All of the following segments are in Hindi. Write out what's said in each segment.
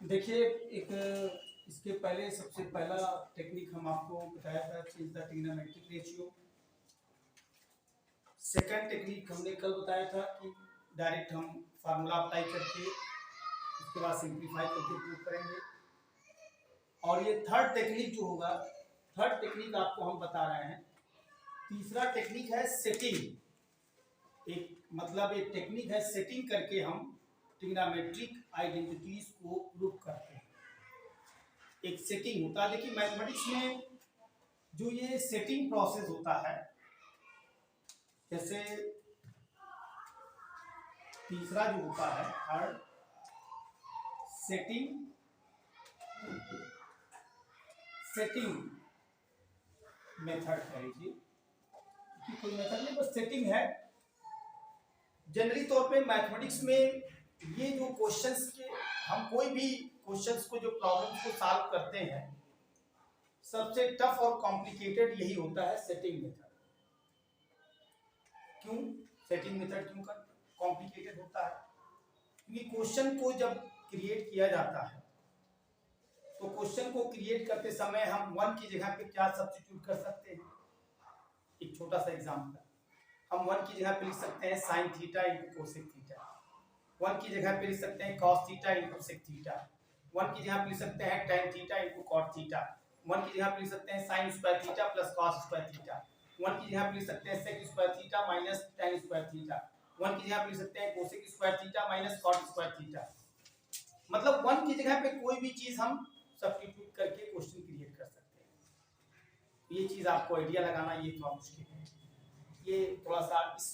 देखिए एक इसके पहले सबसे पहला टेक्निक हम आपको बताया था, change the trigonometric ratio. Second technique हमने कल बताया था कि डायरेक्ट हम फार्मूला अप्लाई करके उसके बाद सिंप्लीफाई करके प्रूव करेंगे। और ये थर्ड टेक्निक जो होगा, थर्ड टेक्निक आपको हम बता रहे हैं। तीसरा टेक्निक है सेटिंग। एक टेक्निक है सेटिंग करके हम ट्रिग्नोमेट्रिक आइडेंटिटीज को प्रूव करते हैं। एक सेटिंग होता है। देखिए मैथमेटिक्स में जो ये सेटिंग प्रोसेस होता है, जैसे तीसरा जो होता है थर्ड सेटिंग मेथड कह लीजिए कि कोई मेथड नहीं, बस सेटिंग है। जनरली तौर पे मैथमेटिक्स में ये जो क्वेश्चंस के हम कोई भी क्वेश्चंस को जो प्रॉब्लम्स को सॉल्व करते हैं, सबसे टफ और कॉम्प्लिकेटेड यही होता है सेटिंग मेथड। क्यों सेटिंग मेथड क्यों कॉम्प्लिकेटेड होता है? क्योंकि क्वेश्चन को जब क्रिएट किया जाता है तो क्वेश्चन को क्रिएट करते समय हम वन की जगह पे क्या सब्स्टिट्यूट कर सकते हैं। एक छोटा सा एग्जांपल, हम वन की जगह पे लिख सकते हैं sine theta into cosec theta, one की जगह पे लिख सकते हैं cos theta into sec theta, one की जगह पे लिख सकते हैं tan theta into cot theta, one की जगह पे लिख सकते हैं sine square theta plus cos square theta, one की जगह पे लिख सकते हैं sec square theta minus tan square theta, one की जगह पे लिख सकते हैं cosec square theta minus cot square theta. मतलब वन की जगह पे कोई भी चीज हम सब्स्टिट्यूट करके क्वेश्चन क्रिएट कर सकते हैं। ये चीज आपको आइडिया लगाना ये थोड़ा मुश्किल है। ये थोड़ा सा इस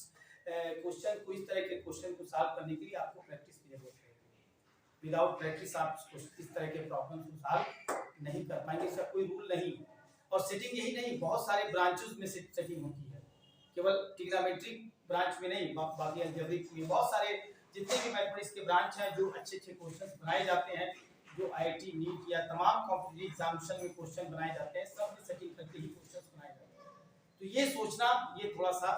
क्वेश्चन को, इस तरह के क्वेश्चन को सॉल्व करने के लिए आपको प्रैक्टिस की जरूरत है। विदाउट प्रैक्टिस आप इस तरह के प्रॉब्लम को सॉल्व नहीं कर पाएंगे। इसका कोई रूल नहीं है। और सेटिंग यही नहीं, बहुत सारे ब्रांचेस में सेटिंग होती है, केवल ट्रिग्नोमेट्रिक ब्रांच में नहीं, बाकी अलजेब्रिक में बहुत सारे जितने भी मैथमेटिक्स के ब्रांच हैं जो अच्छे अच्छे क्वेश्चंस बनाए जाते हैं, जो आईआईटी नीट या तमाम कॉम्पिटिटिव एग्जामिनेशन में क्वेश्चन बनाए जाते हैं, सब में सेटिंग करके ही क्वेश्चंस बनाए जाते हैं। तो ये सोचना ये थोड़ा सा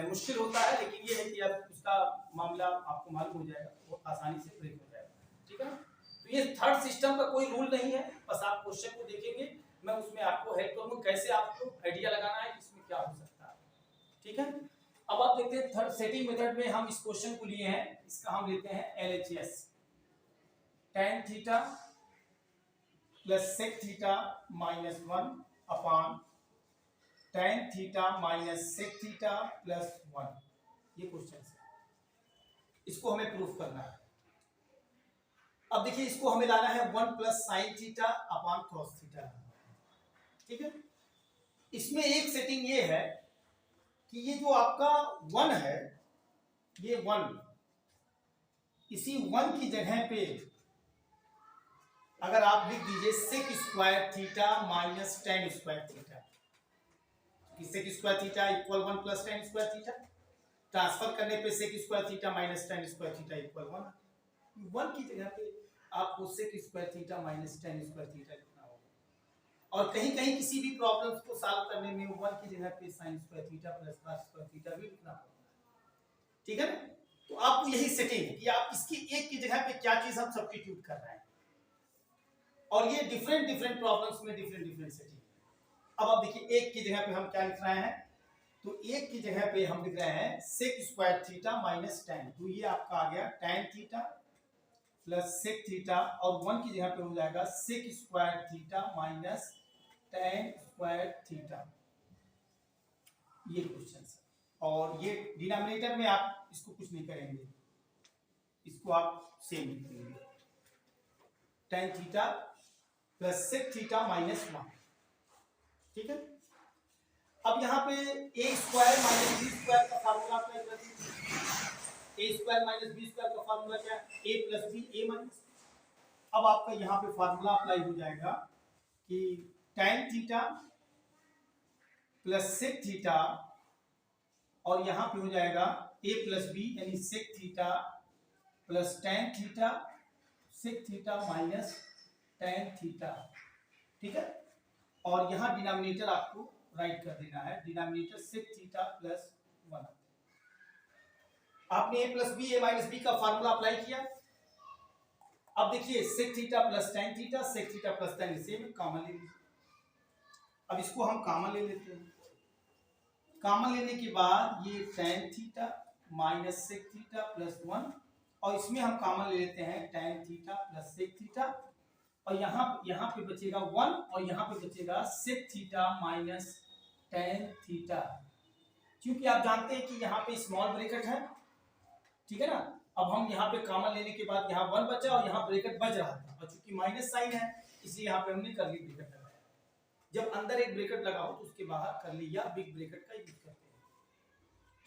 मुश्किल होता है, लेकिन ये है कि अब उसका मामला आपको मालूम हो जाएगा, वो आसानी से ब्रेक हो जाएगा। ठीक है। तो ये थर्ड सिस्टम का कोई रूल नहीं है, बस आप क्वेश्चन को देखेंगे, मैं उसमें आपको हेल्प करूंगा कैसे आपको आइडिया लगाना है इसमें क्या हो सकता है। ठीक है। अब आप देखते हैं थर्ड सेटिंग मेथड में हम इस क्वेश्चन को लिए हैं, इसका हम लेते हैं LHS, tan theta plus sec theta minus 1 upon tan theta minus sec theta plus 1। ये क्वेश्चन है, इसको हमें प्रूफ करना है। अब देखिए इसको हमें लाना है 1 plus sine theta upon cos theta. ठीक है। इसमें एक सेटिंग ये है कि ये जो आपका 1 है, ये 1, इसी 1 की जगह पे अगर आप लिख दीजिए sec square theta minus tan square theta, sec square theta equal 1 plus tan square theta, transfer करने पे sec square theta minus tan square theta equal 1। 1 की जगह पे आपको sec square theta minus tan square theta लिखना होगा। और कहीं कहीं किसी भी प्रॉब्लम्स को सॉल्व करने में 1 की जगह पे sign square theta plus cos square theta भी लिखना होगा। ठीक है ना। तो आपको यही सेटिंग है कि आप इसकी एक की जगह पे क्या चीज हम सब्स्टिट्यूट कर रहे हैं, और ये डिफरेंट डिफरेंट प्रॉब्लम्स में डिफरेंट डिफरेंट सेटिंग। अब आप देखिए एक की जगह पे हम क्या लिख रहे हैं, तो एक की जगह पे हम लिख रहे हैं sec square theta minus tan, तो ये आपका आ गया tan theta plus sec theta, और 1 की जगह पे हो जाएगा sec square theta minus tan square theta. ये क्वेश्चन है, और ये डिनोमिनेटर में आप इसको कुछ नहीं करेंगे, इसको आप सेम लिख देंगे tan theta plus sec theta minus 1। ठीक है। अब यहाँ पे A square minus B square का फार्मूला अप्लाई कर दीजिए। A square minus B square का फार्मूला क्या है, A plus B A minus. अब आपका यहाँ पे फार्मूला अप्लाई हो जाएगा कि tan theta plus sec theta, और यहाँ पे हो जाएगा ए प्लस बी यानी sec theta plus tan theta sec theta minus tan theta. ठीक है। और यहाँ डिनोमिनेटर आपको राइट कर देना है, डिनोमिनेटर सेक थीटा प्लस 1। आपने ए plus B A minus B का फार्मूला अप्लाई किया, अब देखिए sec theta plus tan theta, sec theta plus tan इसे कॉमन ले लीजिए। अब इसको हम कॉमन ले लेते हैं। कॉमन लेने के बाद ये tan theta minus sec theta plus 1, और इसमें हम कॉमन ले लेते हैं tan theta plus sec theta, और यहाँ पे बचेगा 1 और यहाँ पे बचेगा sec theta minus tan theta. क्योंकि आप जानते हैं कि यहाँ पे स्मॉल ब्रैकेट है, ठीक है ना। अब हम यहाँ पे कॉमन लेने के बाद यहाँ 1 बचा और यहाँ ब्रैकेट बच रहा था, और चूंकि माइनस साइन है इसलिए यहाँ पे हमने कर्ली ब्रैकेट लगाया। जब अंदर एक ब्रैकेट लगाओ तो उसके बाहर कर्ली या बिग ब्रैकेट का यूज करते हैं,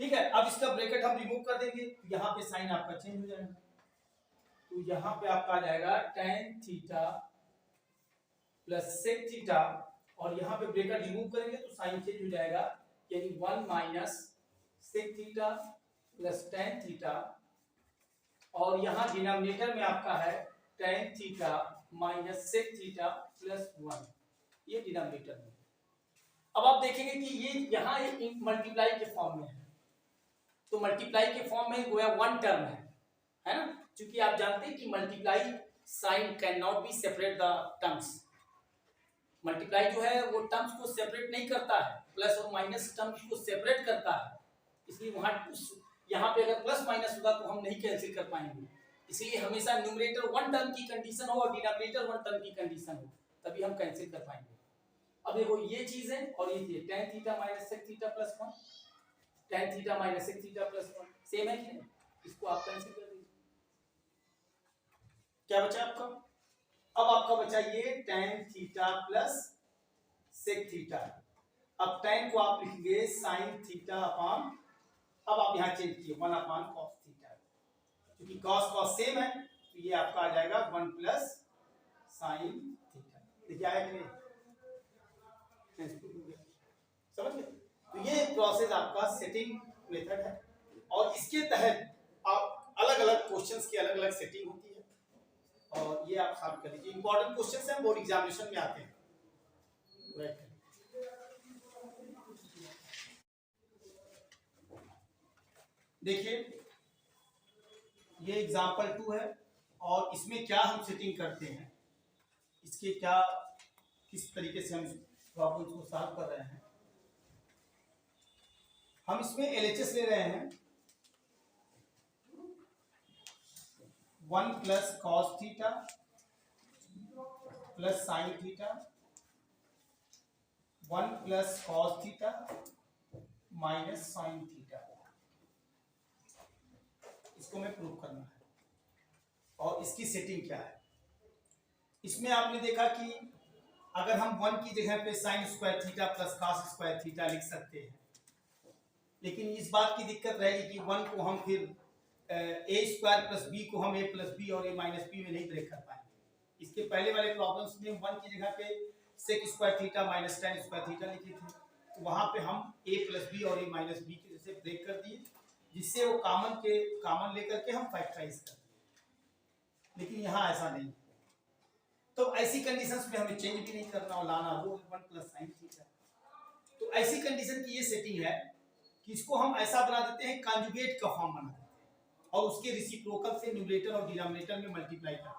ठीक है। अब इसका ब्रैकेट हम रिमूव कर देंगे, यहाँ पे साइन आपका चेंज हो जाएगा, तो यहाँ पे आपका आ जाएगा tan theta plus sec theta, और यहाँ पे ब्रैकेट रिमूव करेंगे तो साइन चेंज हो जाएगा, यानी 1 minus sec theta plus tan theta, और यहाँ डिनोमिनेटर में आपका है tan theta minus sec theta plus 1, ये डिनोमिनेटर में। अब आप देखेंगे कि ये यहाँ एक मल्टीप्लाई के फॉर्म में है, तो मल्टीप्लाई के फॉर्म में गोया 1 टर्म है ना। क्योंकि आप जानते हैं कि multiply sign can not be separate the terms. Multiply जो है वो टर्म्स को सेपरेट नहीं करता है, प्लस और माइनस टर्म्स को सेपरेट करता है, इसलिए वहां यहाँ पे अगर प्लस माइनस होगा तो हम नहीं कैंसिल कर पाएंगे। इसलिए हमेशा न्यूमरेटर 1 टर्म की कंडीशन हो और डिनोमिनेटर 1 टर्म की कंडीशन हो, तभी हम कैंसिल कर पाएंगे। अब देखो ये चीज है और ये चीज tan theta minus sec theta plus 1, tan theta minus sec theta plus 1 same है कि नहीं, इसको आप कैंसिल कर दीजिए। क्या बचा आपका? अब आपका बचा ये tan theta plus sec theta. अब tan को आप लिखेंगे sin थीटा अपॉन, अब आप यहाँ चेंज किए 1 अपॉन cos थीटा, क्योंकि cos cos सेम है तो ये आपका आ जाएगा 1 प्लस sin थीटा। देखिए आया कि नहीं, समझ गए। तो ये प्रोसेस आपका सेटिंग मेथड है, और इसके तहत आप अलग अलग क्वेश्चंस की अलग अलग सेटिंग होती है, और ये आप सॉल्व कर लीजिए। इंपॉर्टेंट क्वेश्चंस हैं, बोर्ड एग्जामिनेशन में आते हैं। देखिए ये एग्जाम्पल 2 है, और इसमें क्या हम सेटिंग करते हैं, इसके क्या किस तरीके से हम प्रॉब्लम्स को सॉल्व कर रहे हैं। हम इसमें LHS ले रहे हैं 1 plus cos theta plus sine theta, 1 plus cos theta minus sine theta, इसको हमें प्रूव करना है। और इसकी सेटिंग क्या है, इसमें आपने देखा कि अगर हम 1 की जगह पे sign square theta plus cos square theta लिख सकते हैं, लेकिन इस बात की दिक्कत रहेगी कि 1 को हम फिर a स्क्वायर प्लस बी को हम a प्लस बी और a माइनस बी में नहीं ब्रेक कर पाएंगे। इसके पहले वाले प्रॉब्लम्स में 1 की जगह पे sec square theta minus tan square theta लिखे थे, तो वहां पे हम a प्लस बी और a माइनस बी के जैसे ब्रेक कर दिए, जिससे वो कॉमन लेकर के हम फैक्टराइज कर दिए। लेकिन यहाँ ऐसा नहीं, तो ऐसी कंडीशंस में हमें चेंज भी नहीं करना और लाना वो 1 प्लस साइन थीटा। तो ऐसी कंडीशन की ये सेटिंग है कि इसको हम ऐसा बना देते हैं, कॉन्जुगेट का फॉर्म बना देते हैं और उसके रेसिप्रोकल से न्यूमरेटर और डिनोमिनेटर में मल्टीप्लाई करते हैं।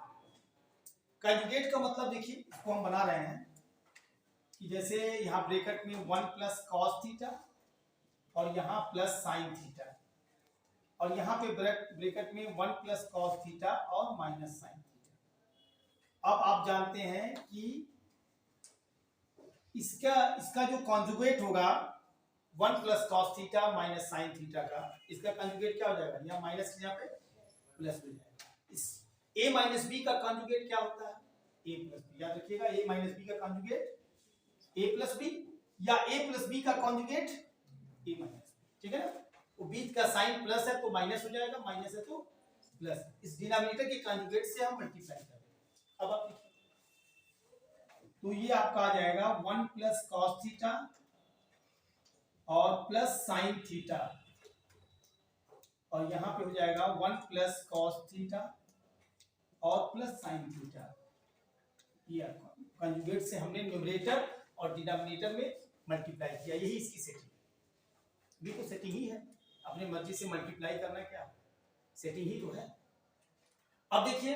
कॉन्जुगेट का मतलब देखिए, इसको हम बना रहे हैं कि जैसे यहाँ ब्रैकेट में 1 प्लस कॉस थीटा और यहाँ प्लस साइन थीटा, और यहाँ पे ब्रैकेट में 1 प्लस कॉस थीटा और माइनस साइन थीटा। अब आप जानते हैं कि इसका जो कॉन्जुगेट होगा 1 plus cos theta minus sine theta का, इसका कॉन्जुगेट क्या हो जाएगा, यहाँ माइनस यहाँ पे प्लस हो जाएगा। इस a माइनस बी का कॉन्जुगेट क्या होता है, a प्लस बी। याद रखिएगा, a माइनस बी का कॉन्जुगेट a प्लस बी, या a प्लस बी का कॉन्जुगेट a माइनस बी, ठीक है ना। वो बीच का साइन प्लस है तो माइनस हो जाएगा, माइनस है तो प्लस। इस डिनोमिनेटर के कॉन्जुगेट से हम मल्टीप्लाई करेंगे। अब आप लिखिए, तो ये आपका आ जाएगा 1 प्लस कॉस थीटा और प्लस साइन थीटा, और यहाँ पे हो जाएगा 1 प्लस कॉस थीटा और प्लस साइन थीटा। ये कंजुगेट से हमने न्यूमरेटर और डिनोमिनेटर में मल्टीप्लाई किया, यही इसकी सेटिंग है। भी तो सेटिंग ही है, अपने मर्जी से मल्टीप्लाई करना क्या सेटिंग ही तो है। अब देखिए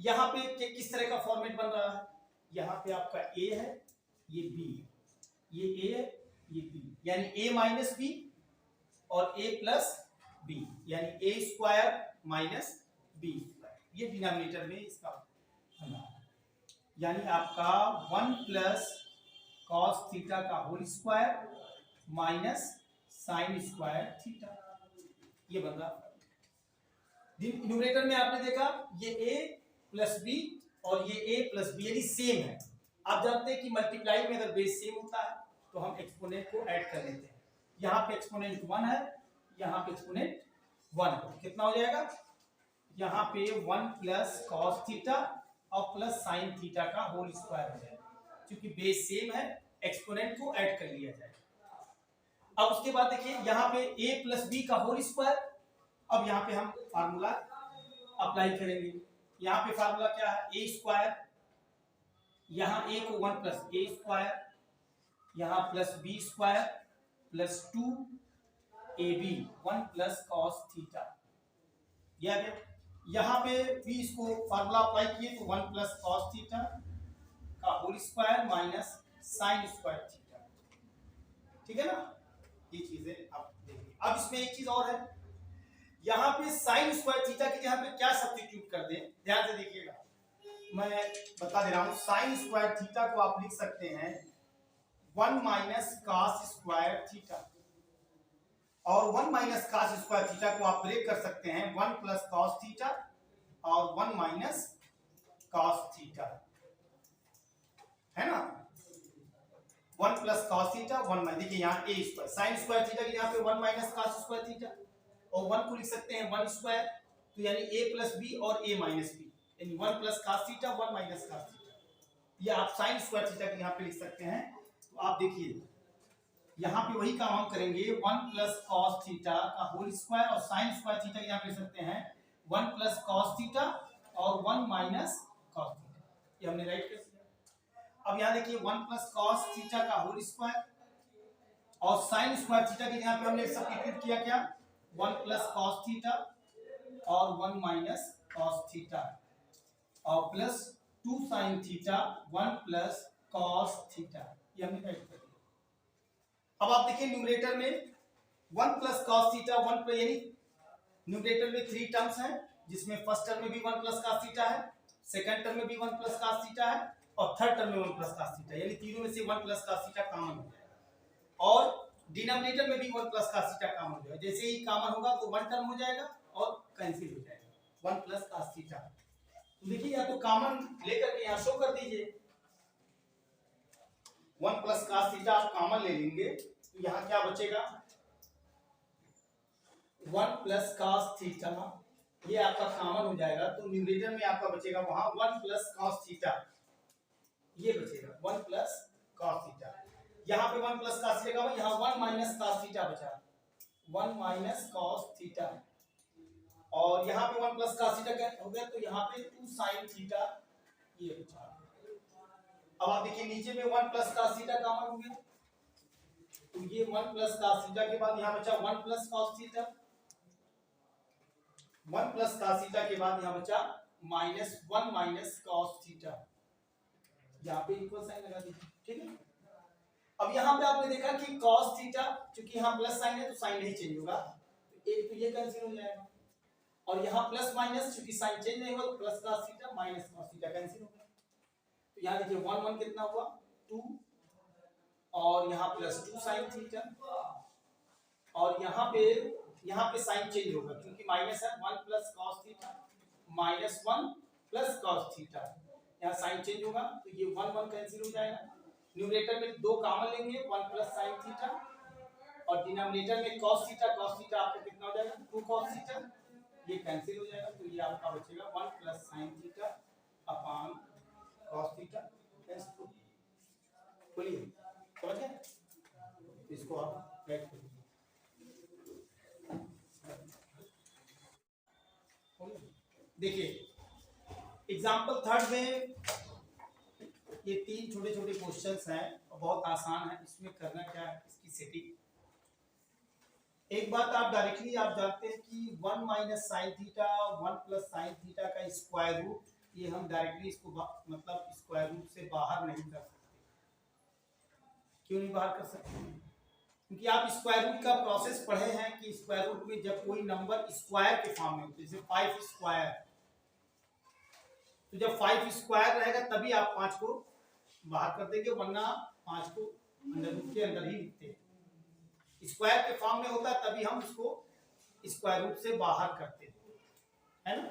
यहाँ पे किस तरह का फॉर्मेट बन रहा है, यहाँ पे आपका a है, ये b है, ये a है, ये b, यानी a माइनस b और a प्लस b, यानी a square minus b square, ये डिनोमिनेटर में इसका बना, यानी आपका 1 प्लस कॉस थीटा का whole square minus sine square theta, ये बन रहा। न्यूमरेटर में आपने देखा ये a प्लस बी और ये a प्लस बी यानी सेम है। आप जानते हैं कि मल्टीप्लाई में अगर बेस सेम होता है तो हम एक्सपोनेंट को ऐड कर लेते हैं। यहाँ पे एक्सपोनेंट 1 है, यहाँ पे एक्सपोनेंट 1 है, तो कितना हो जाएगा, यहाँ पे 1 प्लस कॉस थीटा और प्लस साइन थीटा का होल स्क्वायर हो जाएगा, क्योंकि बेस सेम है, एक्सपोनेंट को ऐड कर लिया जाएगा। अब उसके बाद देखिए यहाँ पे a प्लस बी का होल स्क्वायर, अब यहाँ पे हम फार्मूला अप्लाई करेंगे। यहाँ पे फार्मूला क्या है, a स्क्वायर, यहाँ a को 1 प्लस a स्क्वायर, यहाँ plus b square plus 2ab 1 plus cos theta, यह आ गया। यहाँ पे भी इसको फार्मूला अप्लाई किए तो 1 प्लस कॉस थीटा का whole square minus sine square theta, ठीक है ना, ये चीजें आप देखिए। अब इसमें एक चीज और है, यहाँ पे साइन स्क्वायर थीटा की जगह पे क्या सब्स्टिट्यूट कर दें, ध्यान से देखिएगा, मैं बता दे रहा हूं। साइन स्क्वायर थीटा को आप लिख सकते हैं 1 माइनस कॉस स्क्वायर थीटा, और 1 माइनस कॉस स्क्वायर थीटा को आप ब्रेक कर सकते हैं 1 प्लस कॉस थीटा और 1 माइनस कॉस थीटा, है ना, 1 प्लस कॉस थीटा 1 माइनस, देखिए यहाँ a square sine square theta के यहाँ पे 1 माइनस कॉस स्क्वायर थीटा और 1 को लिख सकते हैं 1 स्क्वायर, तो यानी a प्लस बी और a माइनस बी, यानी 1 plus cos theta 1 minus cos theta, ये आप साइन स्क्वायर थीटा के यहाँ पे लिख सकते हैं। तो आप देखिए यहाँ पे वही काम हम करेंगे, 1 प्लस कॉस थीटा का होल स्क्वायर और साइन स्क्वायर थीटा के यहाँ पे लिख सकते हैं 1 प्लस कॉस थीटा और 1 माइनस कॉस थीटा, ये हमने राइट कर दिया। अब यहाँ देखिए 1 प्लस कॉस थीटा का होल स्क्वायर और साइन स्क्वायर थीटा के यहाँ पे हमने सब्स्टिट्यूट किया क्या, 1 प्लस कॉस थीटा और 1 माइनस कॉस थीटा और plus 2 sign theta 1 plus cos theta, ये हमने राइट कर दिया। अब आप देखिए न्यूमरेटर में 1 प्लस कॉस थीटा 1 प्लस, यानी न्यूमरेटर में 3 टर्म्स हैं, जिसमें फर्स्ट टर्म में भी 1 प्लस कॉस थीटा है, सेकंड टर्म में भी 1 प्लस कॉस थीटा है और थर्ड टर्म में 1 प्लस कॉस थीटा, यानी तीनों में से 1 प्लस कॉस थीटा कॉमन हो जाएगा और डिनोमिनेटर में भी 1 प्लस कॉस थीटा कॉमन हो जाएगा। जैसे ही कॉमन होगा तो 1 टर्म हो जाएगा और कैंसिल हो जाएगा 1 प्लस कॉस थीटा। तो देखिए या तो कॉमन लेकर के यहाँ शो कर दीजिए, 1 प्लस कॉस थीटा आप कॉमन ले लेंगे तो यहाँ क्या बचेगा, 1 प्लस कॉस थीटा, ये आपका कॉमन हो जाएगा, तो न्यूमरेटर में आपका बचेगा वहां 1 प्लस कॉस थीटा, ये बचेगा 1 प्लस कॉस थीटा। यहाँ पे 1 प्लस कॉस थीटा, यहाँ 1 माइनस कॉस थीटा बचा, 1 माइनस कॉस थीटा, और यहाँ पे 1 प्लस कॉस थीटा क्या हो गया, तो यहाँ पे 2 साइन थीटा, ये बचा। अब आप देखिए नीचे में 1 प्लस कॉस थीटा कॉमन हो गया, तो ये 1 प्लस कॉस थीटा के बाद यहाँ बचा 1 plus cos theta, 1 plus cos theta के बाद यहाँ बचा माइनस 1 माइनस कॉस थीटा, यहाँ पे इक्वल साइन लगा दीजिए, ठीक है। अब यहाँ पे आपने देखा कि cos थीटा, क्योंकि यहाँ प्लस साइन है तो साइन नहीं चेंज होगा, तो एक तो ये कैंसिल हो जाएगा, और यहाँ प्लस माइनस क्योंकि साइन चेंज नहीं होगा तो plus cos theta minus cos theta cancel होगा। तो यहाँ देखिए 1 1 कितना हुआ 2, और यहाँ प्लस 2 साइन थीटा, और यहाँ पे साइन चेंज होगा क्योंकि माइनस है, 1 plus cos theta minus 1 plus cos theta, यहाँ साइन चेंज होगा तो ये 1 1 कैंसिल हो जाएगा। न्यूमरेटर में 2 कॉमन लेंगे 1 प्लस साइन थीटा, और डिनोमिनेटर में cos थीटा आपको कितना हो जाएगा 2 cos थीटा, ये कैंसिल हो जाएगा, तो ये आपका बचेगा 1 plus sine theta upon cos theta. बोलिए समझ गए, इसको आप राइट कर दीजिए। देखिए एग्जाम्पल थर्ड में ये 3 छोटे छोटे क्वेश्चंस हैं और बहुत आसान है। इसमें करना क्या है, इसकी सेटिंग एक बात आप डायरेक्टली आप जानते हैं कि 1 minus sine theta 1 plus sine theta का स्क्वायर रूट, ये हम डायरेक्टली इसको मतलब स्क्वायर रूट से बाहर नहीं कर सकते। क्यों नहीं बाहर कर सकते? क्योंकि आप स्क्वायर रूट का प्रोसेस पढ़े हैं कि स्क्वायर रूट में जब कोई नंबर स्क्वायर के फॉर्म में होते हैं, जैसे 5 स्क्वायर, तो जब 5 स्क्वायर रहेगा तभी आप 5 को बाहर कर देंगे, वरना 5 को अंडर रूट के अंदर ही लिखते हैं। स्क्वायर के फॉर्म में होता है तभी हम इसको स्क्वायर रूट से बाहर करते हैं, है ना।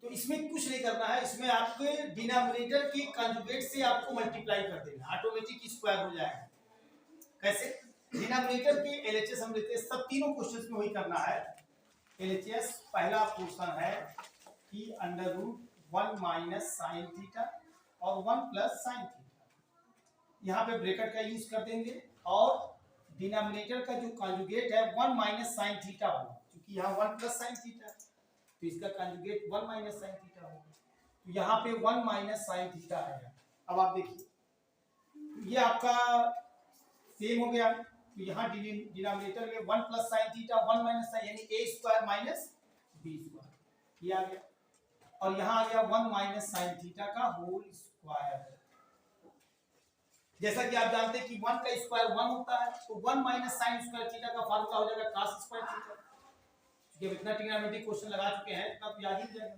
तो इसमें कुछ नहीं करना है, इसमें आपके डिनोमिनेटर के कंजुगेट से आपको मल्टीप्लाई कर देना, ऑटोमेटिक स्क्वायर हो जाएगा। कैसे? डिनोमिनेटर के एलएचएस हम लेते हैं, सब तीनों क्वेश्चंस में वही करना है। एलएचएस पहला क्वेश्चन है कि under root 1 minus sine theta और 1 प्लस साइन थीटा, यहाँ पे ब्रैकेट का यूज कर देंगे और डिनोमिनेटर का जो कंजुगेट है 1 माइनस साइन थीटा होगा, क्योंकि यहाँ 1 प्लस साइन थीटा तो इसका कंजुगेट 1 माइनस साइन थीटा होगा, तो यहाँ पे 1 माइनस साइन थीटा आएगा। अब आप देखिए ये आपका सेम हो गया, तो यहाँ डिनोमिनेटर में 1 plus sine theta 1 minus sine यानी a square minus b square ये आ गया, और यहाँ आ गया 1 माइनस साइन थीटा का होल स्क्वायर। जैसा कि आप जानते हैं कि 1 का स्क्वायर 1 होता है, तो 1 माइनस साइन स्क्वायर थीटा का फार्मूला हो जाएगा cos स्क्वायर थीटा। जब इतना ट्रिग्नोमेट्रिक क्वेश्चन लगा चुके हैं इतना तो याद ही जाएगा।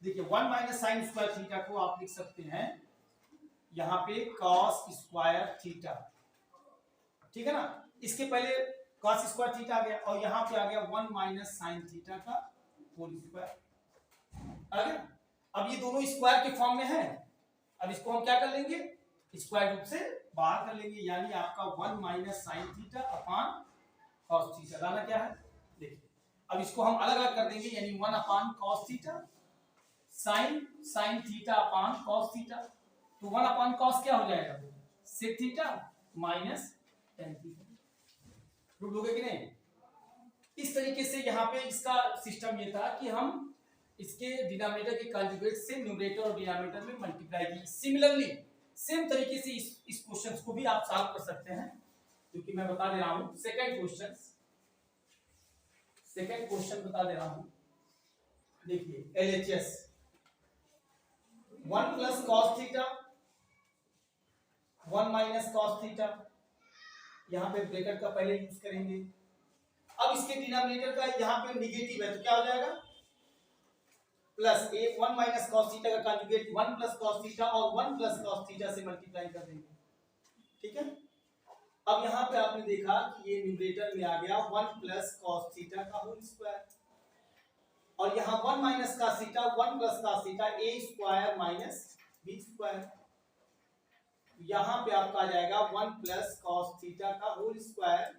देखिए 1 माइनस साइन स्क्वायर थीटा को आप लिख सकते हैं यहाँ पे cos स्क्वायर थीटा, ठीक है ना। इसके पहले cos स्क्वायर थीटा आ गया और यहाँ पे आ गया 1 माइनस साइन थीटा का होल स्क्वायर आ गया। अब ये दोनों स्क्वायर के फॉर्म में है, अब इसको हम क्या कर लेंगे, स्क्वायर रूट से बाहर कर लेंगे, यानी आपका 1 minus sine theta upon cos theta लाना क्या है। देखिए अब इसको हम अलग अलग कर देंगे, यानी 1 upon cos theta sine theta upon cos theta, तो 1 अपान कॉस क्या हो जाएगा, sec theta minus tan theta. Root लोगे कि नहीं? इस तरीके से यहाँ पे इसका सिस्टम ये था कि हम इसके डिनोमिनेटर के कंजुगेट से न्यूमरेटर और डिनोमिनेटर में मल्टीप्लाई की। सिमिलरली सेम तरीके से इस क्वेश्चन को भी आप सॉल्व कर सकते हैं, क्योंकि मैं बता दे रहा हूं सेकंड क्वेश्चन बता दे रहा हूं। देखिए LHS 1 plus cos theta 1 minus cos theta, यहां पे ब्रैकेट का पहले यूज करेंगे। अब इसके डिनोमिनेटर का यहां पे नेगेटिव है तो क्या हो जाएगा, प्लस 1 माइनस कॉस थीटा का कंजुगेट 1 प्लस कॉस थीटा और 1 प्लस कॉस थीटा से मल्टीप्लाई कर देंगे, ठीक है। अब यहाँ पे आपने देखा कि ये न्यूमरेटर में आ गया 1 प्लस कॉस थीटा का होल स्क्वायर, और यहाँ 1 minus cos theta 1 plus cos theta a square minus b square, यहाँ पे आपका आ जाएगा 1 प्लस कॉस थीटा का होल स्क्वायर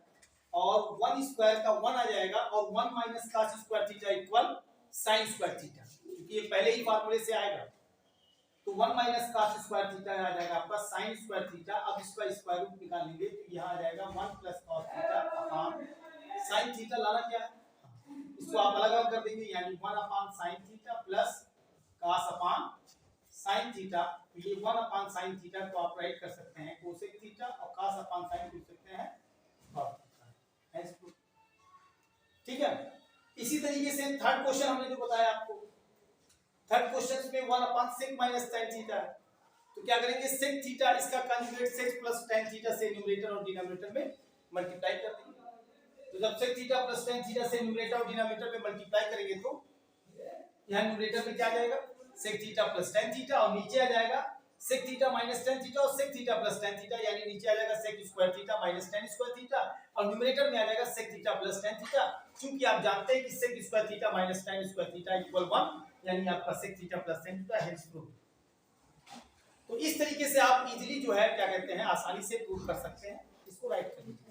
और 1 स्क्वायर का 1 आ जाएगा और 1 minus cos square theta equal sign square theta, क्योंकि ये पहले ही फार्मूले से आएगा, तो 1 माइनस कॉस स्क्वायर थीटा आ जाएगा आपका साइन स्क्वायर थीटा। अब इसका स्क्वायर रूट निकालेंगे तो यहाँ आ जाएगा 1 plus cos theta upon sine theta, लाना क्या है, इसको आप अलग अलग कर देंगे, यानी 1 अपान साइन थीटा प्लस कॉस अपान साइन थीटा। ये 1 अपान साइन थीटा को आप राइट कर सकते हैं कोसेक थीटा और कॉस अपान साइन लिख सकते हैं कॉस थीटा, ठीक है। इसी तरीके से थर्ड क्वेश्चन हमने जो बताया आपको, थर्ड क्वेश्चन में 1 upon sec minus tan theta है, तो क्या करेंगे सेक थीटा इसका conjugate sec plus tan theta से न्यूमरेटर और डिनोमिनेटर में मल्टीप्लाई कर देंगे। तो जब sec theta plus tan theta से न्यूमरेटर और डिनोमिनेटर में मल्टीप्लाई करेंगे तो यहाँ न्यूमरेटर में क्या आ जाएगा, sec theta plus tan theta, और नीचे आ जाएगा sec theta minus tan theta और sec theta plus tan theta, यानी नीचे आ जाएगा sec square theta minus tan square theta, और न्यूमरेटर में आ जाएगा sec theta plus tan theta. क्योंकि आप जानते हैं कि sec square theta minus tan square theta equal 1, यानी आपका sec theta plus tan theta hence prove. तो इस तरीके से आप इजीली जो है क्या कहते हैं आसानी से प्रूव कर सकते हैं। इसको राइट करिए।